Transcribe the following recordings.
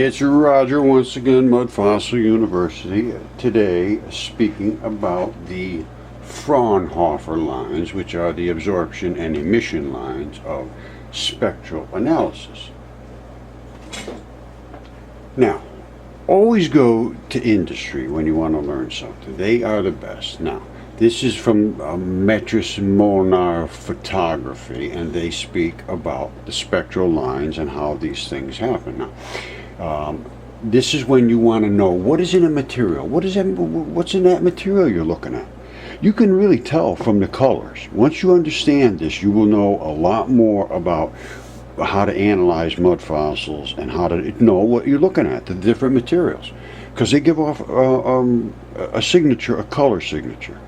It's Roger once again, Mud Fossil University. Today, speaking about the Fraunhofer lines, which are the absorption and emission lines of spectral analysis. Now, always go to industry when you want to learn something. They are the best. Now, this is from Metris Molnar Photography, and they speak about the spectral lines and how these things happen. Now, this is when you want to know what is in a material. What's in that material you're looking at? You can really tell from the colors. Once you understand this, you will know a lot more about how to analyze mud fossils and how to know what you're looking at, the different materials, because they give off a signature, a color signature.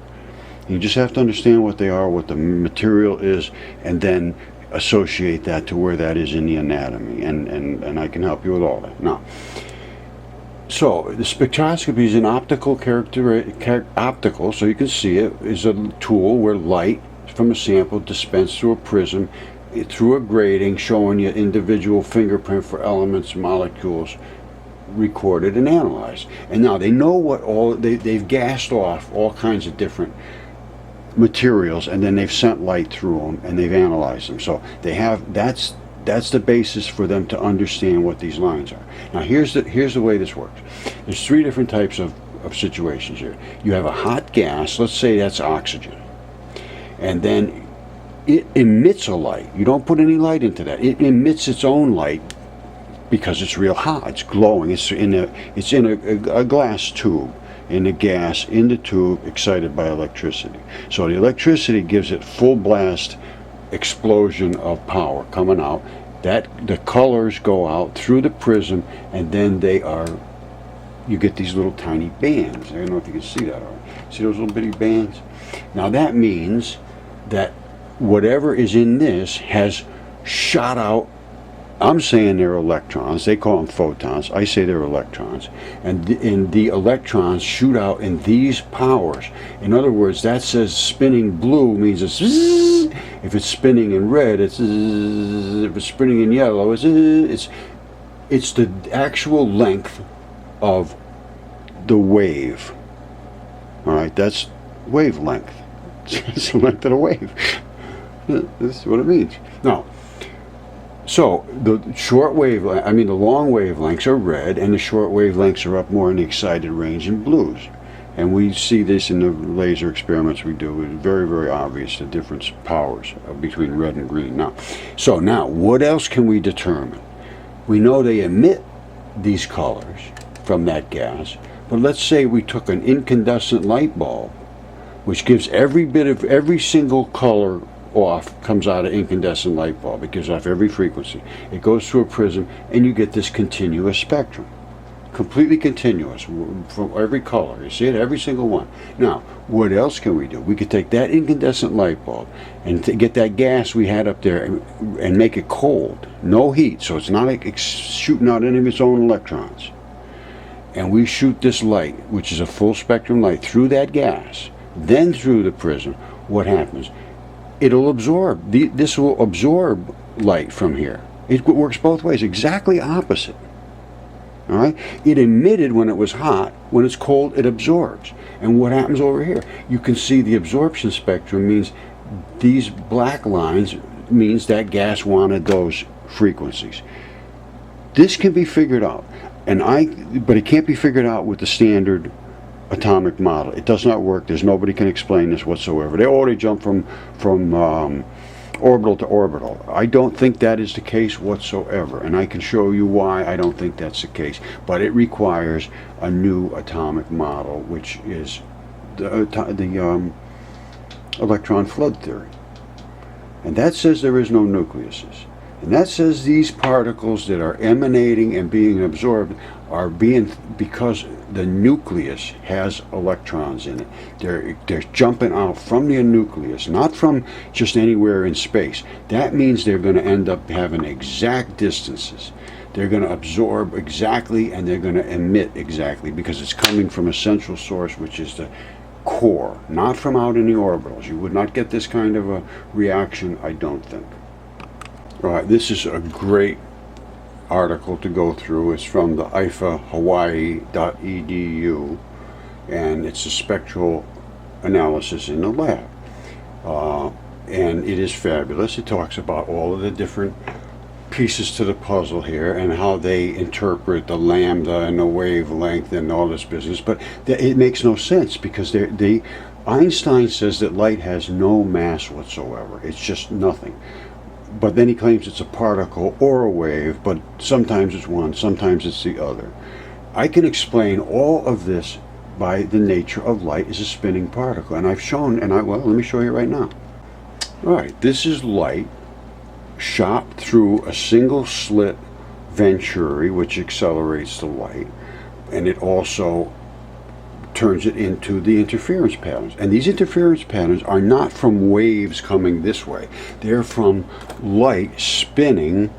You just have to understand what they are, what the material is, and then associate that to where that is in the anatomy, and I can help you with all that. Now, so the spectroscopy is an optical optical, so you can see it, is a tool where light from a sample dispensed through a prism, through a grating, showing you individual fingerprint for elements, molecules, recorded and analyzed. And now they know what they've gassed off all kinds of different materials, and then they've sent light through them and they've analyzed them. So they have that's the basis for them to understand what these lines are. Now here's the way this works. There's three different types of situations here. You have a hot gas, let's say that's oxygen, and then it emits a light. You don't put any light into that. It emits its own light because it's real hot. It's glowing. It's in a glass tube, in the gas, in the tube, excited by electricity. So the electricity gives it full blast explosion of power coming out. That the colors go out through the prism, and then you get these little tiny bands. I don't know if you can see that. See those little bitty bands? Now that means that whatever is in this has shot out. I'm saying they're electrons. They call them photons. I say they're electrons. And the electrons shoot out in these powers. In other words, that says spinning blue means it's zzz. If it's spinning in red, it's zzz. If it's spinning in yellow, it's zzz. It's the actual length of the wave. All right, that's wavelength. It's the length of the wave. That's what it means. Now, so the the long wavelengths are red, and the short wavelengths are up more in the excited range in blues. And we see this in the laser experiments we do. It's very, very obvious the difference powers between red and green. Now, what else can we determine? We know they emit these colors from that gas, but let's say we took an incandescent light bulb, which gives every single color comes out of incandescent light bulb. It gives off every frequency. It goes through a prism, and you get this continuous spectrum, completely continuous from every color. You see it, every single one. Now, what else can we do? We could take that incandescent light bulb and get that gas we had up there and make it cold, no heat, so it's not like shooting out any of its own electrons. And we shoot this light, which is a full spectrum light, through that gas, then through the prism. What happens? It'll absorb. This will absorb light from here. It works both ways, exactly opposite. All right? It emitted when it was hot. When it's cold, it absorbs. And what happens over here? You can see the absorption spectrum means these black lines means that gas wanted those frequencies. This can be figured out, but it can't be figured out with the standard atomic model. It does not work. Nobody can explain this whatsoever. They already jump from orbital to orbital. I don't think that is the case whatsoever, and I can show you why I don't think that's the case. But it requires a new atomic model, which is the electron flood theory, and that says there is no nucleuses. And that says these particles that are emanating and being absorbed are because the nucleus has electrons in it. They're jumping out from the nucleus, not from just anywhere in space. That means they're going to end up having exact distances. They're going to absorb exactly, and they're going to emit exactly, because it's coming from a central source, which is the core, not from out in the orbitals. You would not get this kind of a reaction, I don't think. All right, this is a great article to go through. It's from the ifahawaii.edu, and it's a spectral analysis in the lab. And it is fabulous. It talks about all of the different pieces to the puzzle here and how they interpret the lambda and the wavelength and all this business. But it makes no sense, because Einstein says that light has no mass whatsoever. It's just nothing. But then he claims it's a particle or a wave, but sometimes it's one, sometimes it's the other. I can explain all of this by the nature of light as a spinning particle. And I've shown, well, let me show you right now. All right, this is light shot through a single slit Venturi, which accelerates the light, and it also turns it into the interference patterns. And these interference patterns are not from waves coming this way. They're from light spinning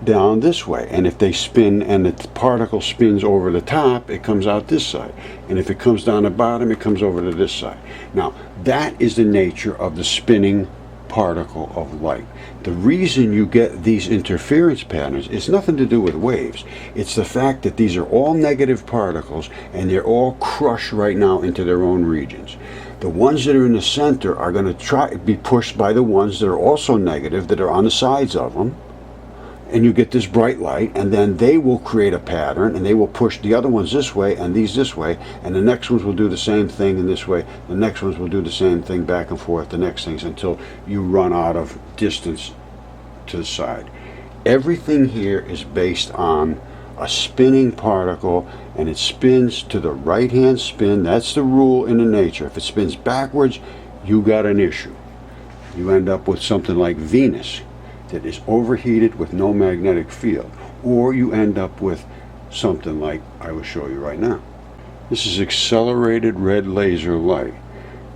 down this way. And if they spin and the particle spins over the top, it comes out this side. And if it comes down the bottom, it comes over to this side. Now, that is the nature of the spinning particle of light. The reason you get these interference patterns is nothing to do with waves. It's the fact that these are all negative particles, and they're all crushed right now into their own regions. The ones that are in the center are going to be pushed by the ones that are also negative, that are on the sides of them, and you get this bright light, and then they will create a pattern, and they will push the other ones this way and these this way, and the next ones will do the same thing in this way, the next ones will do the same thing back and forth, the next things, until you run out of distance to the side. Everything here is based on a spinning particle, and it spins to the right hand spin. That's the rule in the nature. If it spins backwards, you got an issue. You end up with something like Venus that is overheated with no magnetic field, or you end up with something like I will show you right now. This is accelerated red laser light.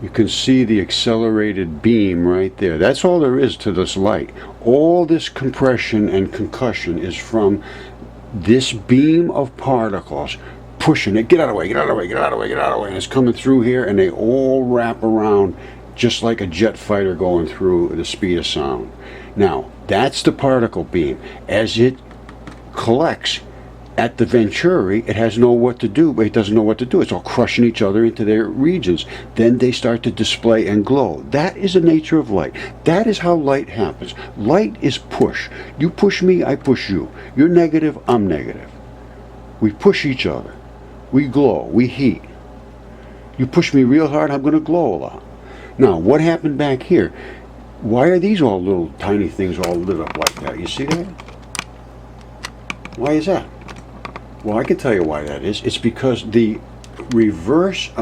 You can see the accelerated beam right there. That's all there is to this light. All this compression and concussion is from this beam of particles pushing it. Get out of the way, get out of the way, get out of the way, get out of the way. And it's coming through here, and they all wrap around just like a jet fighter going through the speed of sound. Now, that's the particle beam. As it collects at the Venturi, it has what to do, but it doesn't know what to do. It's all crushing each other into their regions. Then they start to display and glow. That is the nature of light. That is how light happens. Light is push. You push me, I push you. You're negative, I'm negative. We push each other. We glow, we heat. You push me real hard, I'm going to glow a lot. Now, what happened back here? Why are these all little tiny things all lit up like that? You see that? Why is that? Well, I can tell you why that is. It's because the reverse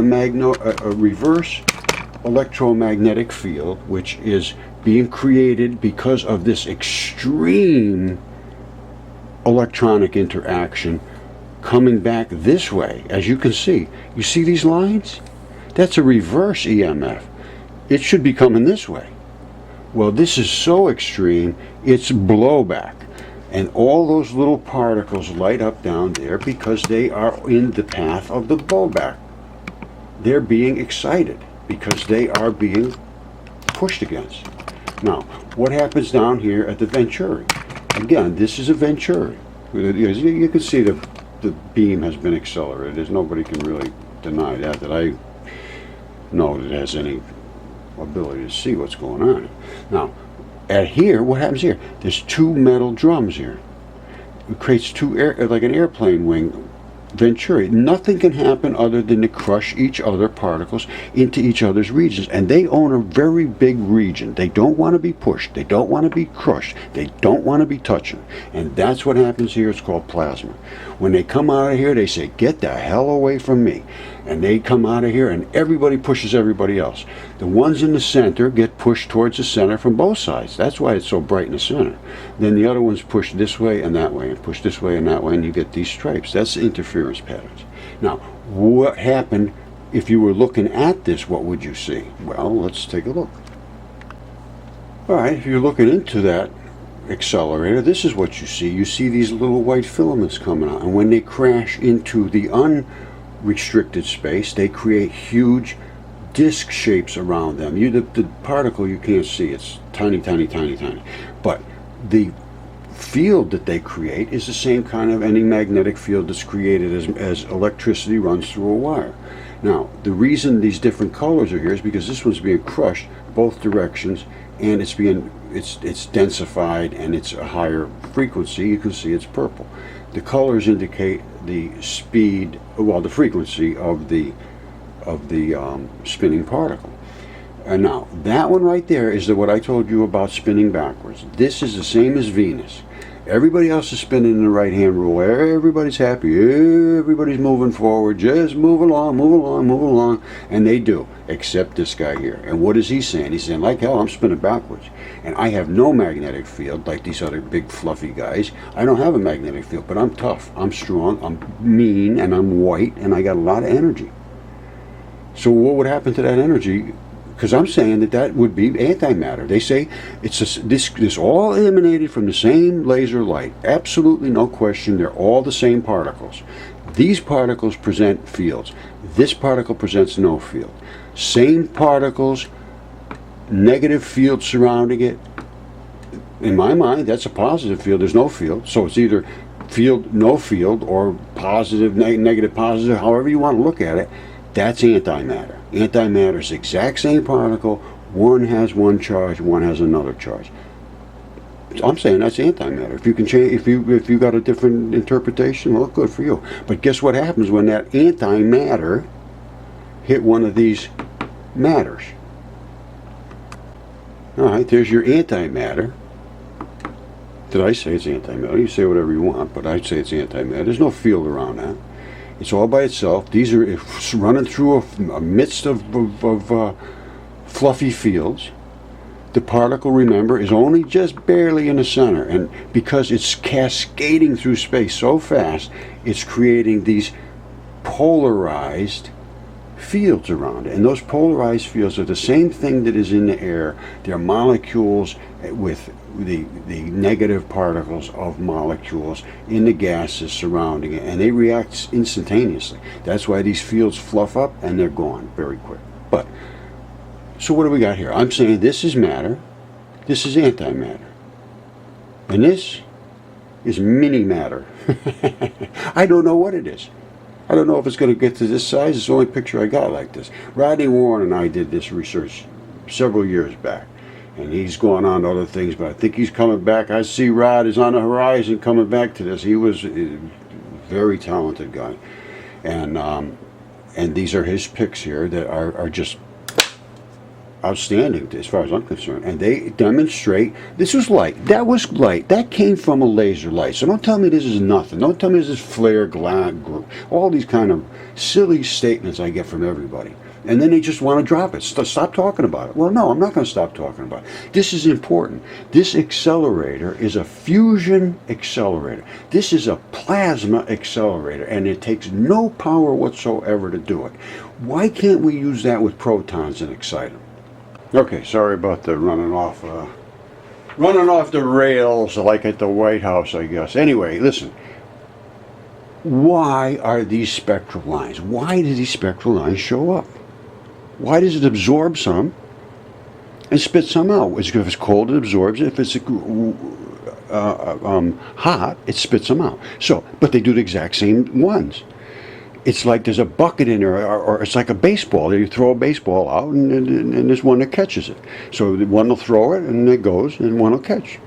electromagnetic field, which is being created because of this extreme electronic interaction coming back this way, as you can see. You see these lines? That's a reverse EMF. It should be coming this way. Well, this is so extreme, it's blowback. And all those little particles light up down there because they are in the path of the blowback. They're being excited because they are being pushed against. Now, what happens down here at the Venturi? Again, this is a Venturi. You can see the beam has been accelerated. Nobody can really deny that I know that it has any ability to see what's going on. Now, at here, what happens here? There's two metal drums here. It creates like an airplane wing Venturi. Nothing can happen other than to crush each other particles into each other's regions. And they own a very big region. They don't want to be pushed. They don't want to be crushed. They don't want to be touching. And that's what happens here. It's called plasma. When they come out of here, they say, get the hell away from me. And they come out of here and everybody pushes everybody else. The ones in the center get pushed towards the center from both sides. That's why it's so bright in the center. Then the other ones push this way and that way, and push this way and that way, and you get these stripes. That's the interference patterns. Now, what happened if you were looking at this? What would you see? Well, let's take a look. All right, if you're looking into that accelerator, this is what you see. You see these little white filaments coming out, and when they crash into the unrestricted space, they create huge disc shapes around them. The particle you can't see. It's tiny, tiny, tiny, tiny. But the field that they create is the same kind of any magnetic field that's created as electricity runs through a wire. Now, the reason these different colors are here is because this one's being crushed both directions, and it's densified, and it's a higher frequency. You can see it's purple. The colors indicate the speed, well, the frequency of the spinning particle. And now, that one right there is what I told you about spinning backwards. This is the same as Venus. Everybody else is spinning in the right-hand rule. Everybody's happy. Everybody's moving forward. Just move along, move along, move along. And they do, except this guy here. And what is he saying? He's saying, like hell, I'm spinning backwards. And I have no magnetic field like these other big fluffy guys. I don't have a magnetic field, but I'm tough. I'm strong. I'm mean, and I'm white, and I got a lot of energy. So what would happen to that energy? Because I'm saying that would be antimatter. They say this all emanated from the same laser light. Absolutely no question. They're all the same particles. These particles present fields. This particle presents no field. Same particles, negative field surrounding it. In my mind, that's a positive field. There's no field. So it's either field, no field, or positive, negative, positive, however you want to look at it. That's antimatter. Antimatter is the exact same particle. One has one charge, one has another charge. I'm saying that's antimatter. If you can change, if you got a different interpretation, well, good for you. But guess what happens when that antimatter hit one of these matters? All right, there's your antimatter. Did I say it's antimatter? You say whatever you want, but I'd say it's antimatter. There's no field around that. It's all by itself. These are running through a midst of fluffy fields. The particle, remember, is only just barely in the center, and because it's cascading through space so fast, it's creating these polarized fields around it. And those polarized fields are the same thing that is in the air. They're molecules with the negative particles of molecules in the gases surrounding it, and they react instantaneously. That's why these fields fluff up and they're gone very quick. But so what do we got here? I'm saying this is matter, this is antimatter, and this is mini matter. I don't know what it is. I don't know if it's going to get to this size. It's the only picture I got like this. Rodney Warren and I did this research several years back, and he's gone on to other things, but I think he's coming back. I see Rod is on the horizon coming back to this. He was a very talented guy, and these are his picks here that are just outstanding as far as I'm concerned, and they demonstrate this was light. That was light. That came from a laser light. So don't tell me this is nothing. Don't tell me this is flare, all these kind of silly statements I get from everybody. And then they just want to drop it. Stop talking about it. Well, no, I'm not going to stop talking about it. This is important. This accelerator is a fusion accelerator. This is a plasma accelerator, and it takes no power whatsoever to do it. Why can't we use that with protons and excite them? Okay, sorry about the running off the rails like at the White House, I guess. Anyway, listen. Why are these spectral lines? Why do these spectral lines show up? Why does it absorb some and spit some out? If it's cold, it absorbs it. If it's hot, it spits them out. So, but they do the exact same ones. It's like there's a bucket in there, or it's like a baseball. You throw a baseball out, and there's one that catches it. So one will throw it, and it goes, and one will catch.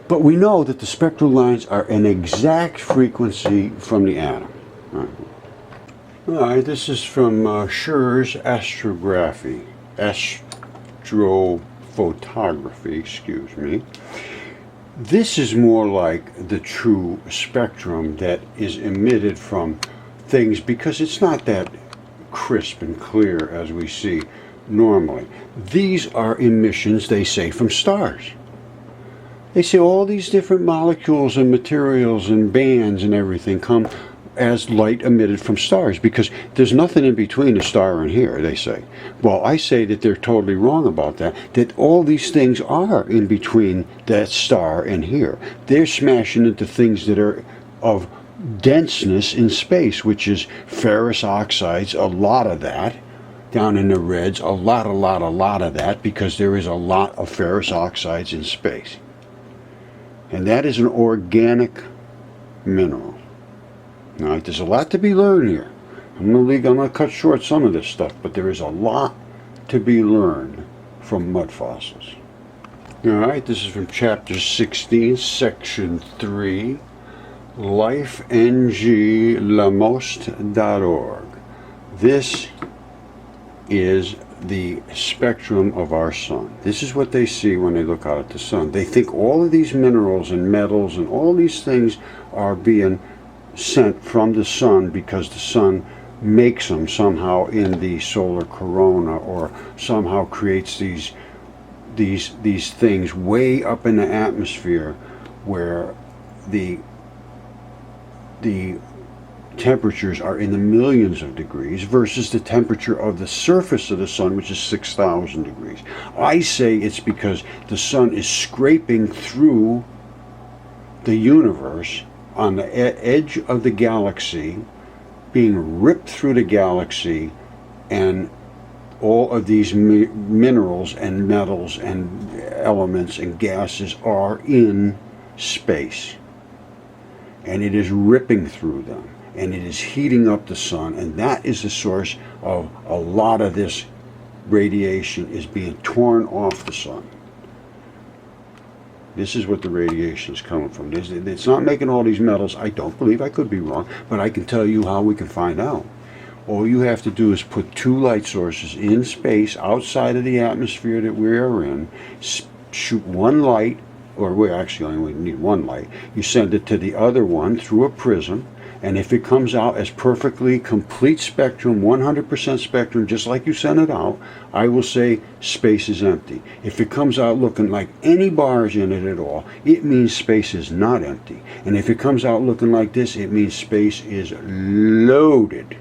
But we know that the spectral lines are an exact frequency from the atom. All right, this is from Schur's astrophotography, excuse me. This is more like the true spectrum that is emitted from things, because it's not that crisp and clear as we see normally. These are emissions, they say, from stars. They say all these different molecules and materials and bands and everything come as light emitted from stars, because there's nothing in between a star and here, they say. Well, I say that they're totally wrong about that, that all these things are in between that star and here. They're smashing into things that are of denseness in space, which is ferrous oxides, a lot of that down in the reds, a lot of that, because there is a lot of ferrous oxides in space. And that is an organic mineral. All right, there's a lot to be learned here. I'm gonna cut short some of this stuff, but there is a lot to be learned from mud fossils. All right, this is from chapter 16, section 3, lifenglamost.org. This is the spectrum of our sun. This is what they see when they look out at the sun. They think all of these minerals and metals and all these things are being sent from the sun because the sun makes them somehow in the solar corona, or somehow creates these things way up in the atmosphere where the temperatures are in the millions of degrees versus the temperature of the surface of the sun, which is 6,000 degrees. I say it's because the sun is scraping through the universe on the edge of the galaxy, being ripped through the galaxy, and all of these minerals and metals and elements and gases are in space. And it is ripping through them, and it is heating up the sun, and that is the source of a lot of this radiation is being torn off the sun. This is what the radiation is coming from. It's not making all these metals. I don't believe, I could be wrong, but I can tell you how we can find out. All you have to do is put 2 light sources in space outside of the atmosphere that we are in, shoot one light, or we actually only need one light. You send it to the other one through a prism, and if it comes out as perfectly complete spectrum, 100% spectrum, just like you sent it out, I will say space is empty. If it comes out looking like any bars in it at all, it means space is not empty. And if it comes out looking like this, it means space is loaded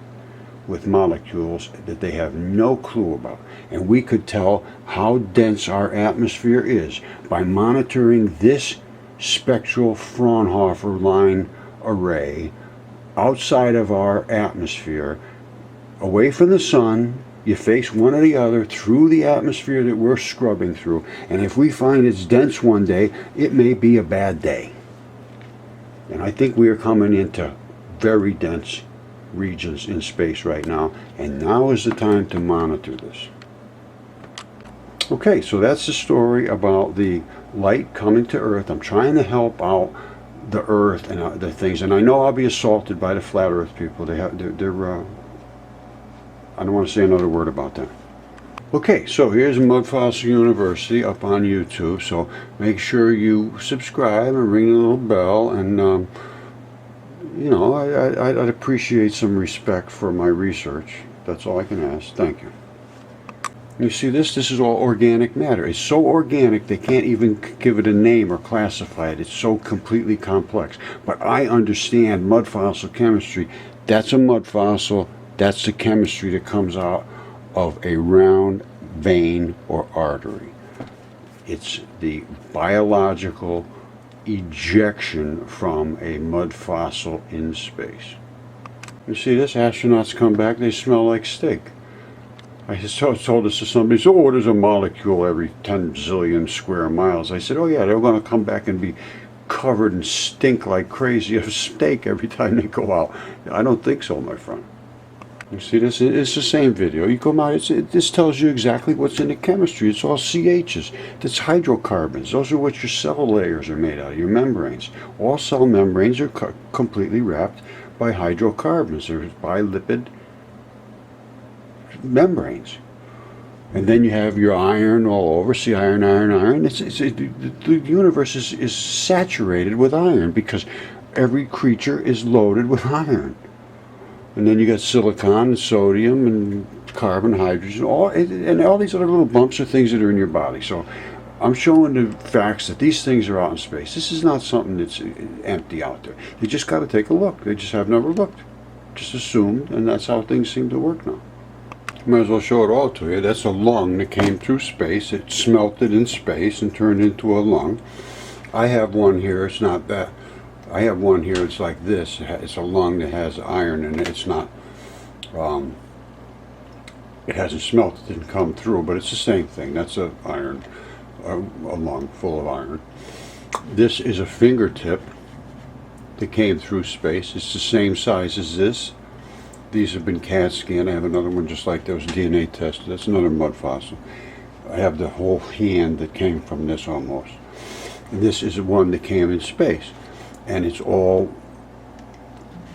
with molecules that they have no clue about. And we could tell how dense our atmosphere is by monitoring this spectral Fraunhofer line array outside of our atmosphere, away from the sun. You face one or the other through the atmosphere that we're scrubbing through, and if we find it's dense one day, it may be a bad day. And I think we are coming into very dense regions in space right now, and now is the time to monitor this. Okay, so that's the story about the light coming to Earth. I'm trying to help out the Earth and the things, and I know I'll be assaulted by the flat Earth people. They're I don't want to say another word about that. Okay, so here's Mud Fossil University up on YouTube, so make sure you subscribe and ring the little bell, and you know, I'd appreciate some respect for my research. That's all I can ask. Thank you. You see this? This is all organic matter. It's so organic they can't even give it a name or classify it. It's so completely complex. But I understand mud fossil chemistry. That's a mud fossil. That's the chemistry that comes out of a round vein or artery. It's the biological ejection from a mud fossil in space. You see this? Astronauts come back, they smell like steak. I just told this to somebody, so, oh, there's a molecule every 10 zillion square miles. I said, oh yeah, they're going to come back and be covered and stink like crazy of steak every time they go out. I don't think so, my friend. You see this? It's the same video. You come out, this tells you exactly what's in the chemistry. It's all CHs. That's hydrocarbons. Those are what your cell layers are made out of, your membranes. All cell membranes are completely wrapped by hydrocarbons. They're bilipid membranes. And then you have your iron all over. See, iron, iron, iron. The universe is saturated with iron because every creature is loaded with iron. And then you got silicon and sodium and carbon, hydrogen, and all these other little bumps are things that are in your body. So I'm showing the facts that these things are out in space. This is not something that's empty out there. You just got to take a look. They just have never looked. Just assumed, and that's how things seem to work now. Might as well show it all to you. That's a lung that came through space. It smelted in space and turned into a lung. I have one here. It's not that. I have one here. It's like this. It's a lung that has iron in it. It's not it hasn't smelted, it didn't come through, but it's the same thing. That's a iron, a lung full of iron. This is a fingertip that came through space. It's the same size as this. These have been CAT scanned. I have another one just like that, was DNA tested. That's another mud fossil. I have the whole hand that came from this almost. And this is one that came in space. And it's all,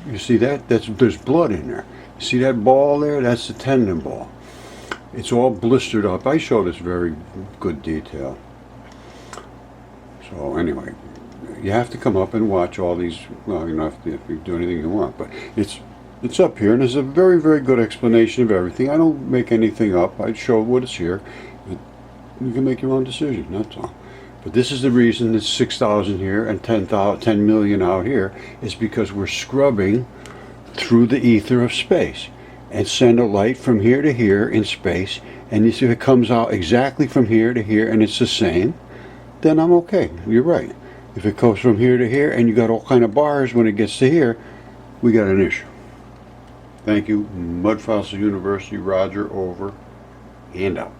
you see that? There's blood in there. You see that ball there? That's the tendon ball. It's all blistered up. I show this very good detail. So anyway, you have to come up and watch all these. Well, you know, if you do anything you want, but it's up here, and there's a very, very good explanation of everything. I don't make anything up. I show what is here. You can make your own decision. That's all. But this is the reason it's 6,000 here and 10 million out here, is because we're scrubbing through the ether of space and send a light from here to here in space, and if it comes out exactly from here to here and it's the same, then I'm okay. You're right. If it goes from here to here and you got all kind of bars when it gets to here, we got an issue. Thank you. Mud Fossil University, Roger, over and out.